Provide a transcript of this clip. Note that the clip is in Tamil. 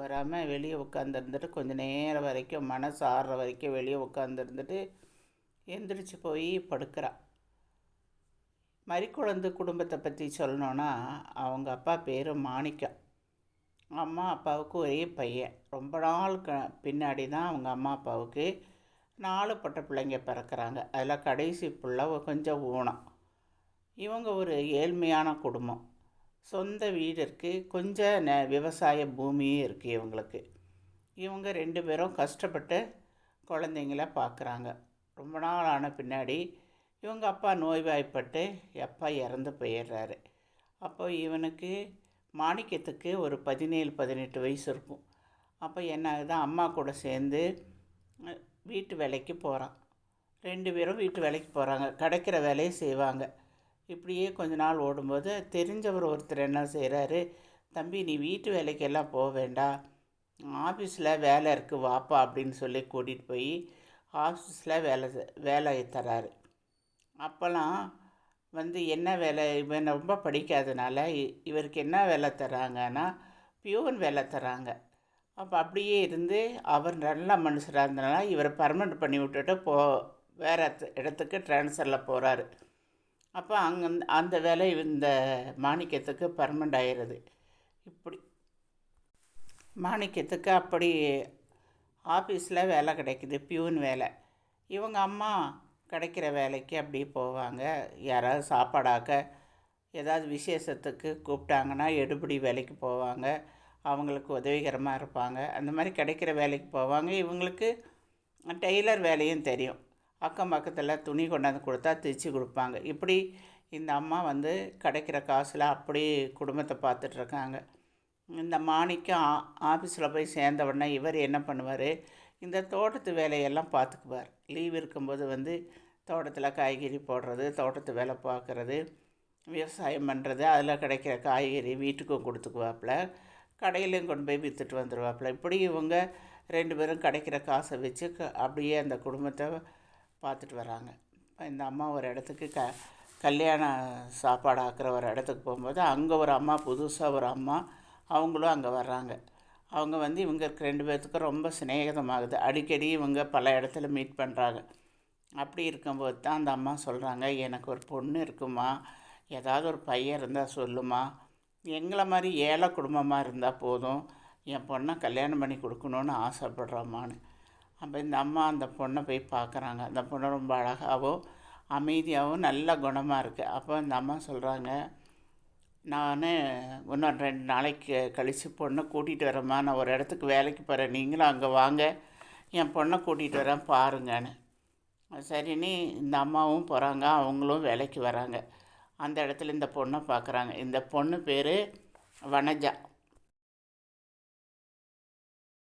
வராமல் வெளியே உட்காந்துருந்துட்டு கொஞ்சம் நேரம் வரைக்கும் மனசு ஆறுற வரைக்கும் வெளியே உட்காந்துருந்துட்டு எந்திரிச்சு போய் படுக்கிறா. மரிக்குழந்து குடும்பத்தை பற்றி சொல்லணுன்னா, அவங்க அப்பா பேர் மாணிக்கம். அம்மா அப்பாவுக்கு ஒரே பையன். ரொம்ப நாள் பின்னாடி தான் அவங்க அம்மா அப்பாவுக்கு 4 பொட்ட பிள்ளைங்க பிறக்கிறாங்க. அதில் கடைசி பிள்ளை கொஞ்சம் ஊனம். இவங்க ஒரு ஏழ்மையான குடும்பம். சொந்த வீடு இருக்குது, கொஞ்சம் விவசாய பூமியும் இருக்குது இவங்களுக்கு. இவங்க 2 பேரும் கஷ்டப்பட்டு குழந்தைங்கள பார்க்குறாங்க. ரொம்ப நாள் ஆன பின்னாடி இவங்க அப்பா நோய்வாய்ப்பட்டு அப்பா இறந்து போயிடுறாரு. அப்போ இவனுக்கு மாணிக்கத்துக்கு ஒரு 17, 18 வயசு இருக்கும். அப்போ என்ன ஆகுது, அம்மா கூட சேர்ந்து வீட்டு வேலைக்கு போகிறான். 2 பேரும் வீட்டு வேலைக்கு போகிறாங்க, கிடைக்கிற வேலையை செய்வாங்க. இப்படியே கொஞ்ச நாள் ஓடும்போது தெரிஞ்சவர் ஒருத்தர் என்ன செய்கிறாரு, தம்பி நீ வீட்டு வேலைக்கெல்லாம் போக வேண்டாம், ஆஃபீஸில் வேலை இருக்குது வாப்பா அப்படின்னு சொல்லி கூட்டிகிட்டு போய் ஆஃபீஸில் வேலை தராரு. அப்போல்லாம் என்ன வேலை, இவன் ரொம்ப படிக்காதனால இவருக்கு என்ன வேலை தராங்கன்னா பியூன் வேலை தராங்க. அப்போ அப்படியே இருந்து அவர் நல்ல மனுஷராக இருந்தனால இவரை பர்மனெண்ட் பண்ணி விட்டுட்டு வேறு இடத்துக்கு ட்ரான்ஸ்ஃபரில் போகிறாரு. அப்போ அங்கே அந்த வேலை இந்த மாணிக்கத்துக்கு பர்மனெண்ட் ஆயிடுது. இப்படி மாணிக்கத்துக்கு அப்படி ஆஃபீஸில் வேலை கிடைக்குது, பியூன் வேலை. இவங்க அம்மா கிடைக்கிற வேலைக்கு அப்படியே போவாங்க. யாராவது சாப்பாடாக்க ஏதாவது விசேஷத்துக்கு கூப்பிட்டாங்கன்னா எடுபடி வேலைக்கு போவாங்க, அவங்களுக்கு உதவிகரமாக இருப்பாங்க. அந்த மாதிரி கிடைக்கிற வேலைக்கு போவாங்க. இவங்களுக்கு டெய்லர் வேலையும் தெரியும். அக்கம் பக்கத்தில் துணி கொண்டாந்து கொடுத்தா தைச்சி கொடுப்பாங்க. இப்படி இந்த அம்மா கிடைக்கிற காசில் அப்படி குடும்பத்தை பார்த்துட்ருக்காங்க. இந்த மாணிக்கம் ஆஃபீஸில் போய் சேர்ந்த உடனே இவர் என்ன பண்ணுவார், இந்த தோட்டத்து வேலையெல்லாம் பார்த்துக்குவார். லீவ் இருக்கும்போது தோட்டத்தில் காய்கறி போடுறது, தோட்டத்து வேலை பார்க்குறது, விவசாயம் பண்ணுறது, அதில் கிடைக்கிற காய்கறி வீட்டுக்கும் கொடுத்துக்குவாப்புல, கடையிலையும் கொண்டு போய் விற்றுட்டு வந்துடுவாப்புல. இப்படி இவங்க 2 பேரும் கிடைக்கிற காசை வச்சு அப்படியே அந்த குடும்பத்தை பார்த்துட்டு வராங்க. இந்த அம்மா ஒரு இடத்துக்கு கல்யாண சாப்பாடு ஆக்கிற ஒரு இடத்துக்கு போகும்போது அங்கே ஒரு அம்மா, புதுசாக ஒரு அம்மா, அவங்களும் அங்கே வர்றாங்க. அவங்க இவங்க 2 பேர்த்துக்கும் ரொம்ப சிநேகிதமாகுது. அடிக்கடி இவங்க பல இடத்துல மீட் பண்ணுறாங்க. அப்படி இருக்கும்போது தான் அந்த அம்மா சொல்கிறாங்க, எனக்கு ஒரு பொண்ணு இருக்குமா, ஏதாவது ஒரு பையன் இருந்தால் சொல்லுமா, எங்களை மாதிரி ஏழை குடும்பமாக இருந்தால் போதும், என் பொண்ணை கல்யாணம் பண்ணி கொடுக்கணுன்னு ஆசைப்படுறோம்மான்னு. அப்போ இந்த அம்மா அந்த பொண்ணை போய் பார்க்குறாங்க. அந்த பொண்ணு ரொம்ப அழகாகவும் அமைதியாகவும் நல்ல குணமாக இருக்குது. அப்போ இந்த அம்மா சொல்கிறாங்க, நான் இன்னும் 2 நாளைக்கு கழித்து பொண்ணை கூட்டிகிட்டு வரேம்மா, நான் ஒரு இடத்துக்கு வேலைக்கு போகிறேன், நீங்களும் அங்கே வாங்க, என் பொண்ணை கூட்டிகிட்டு வரேன் பாருங்கன்னு. சரின்னு இந்த அம்மாவும் போகிறாங்க, அவங்களும் வேலைக்கு வராங்க. அந்த இடத்துல இந்த பொண்ணை பார்க்குறாங்க. இந்த பொண்ணு பேர் வனஜா.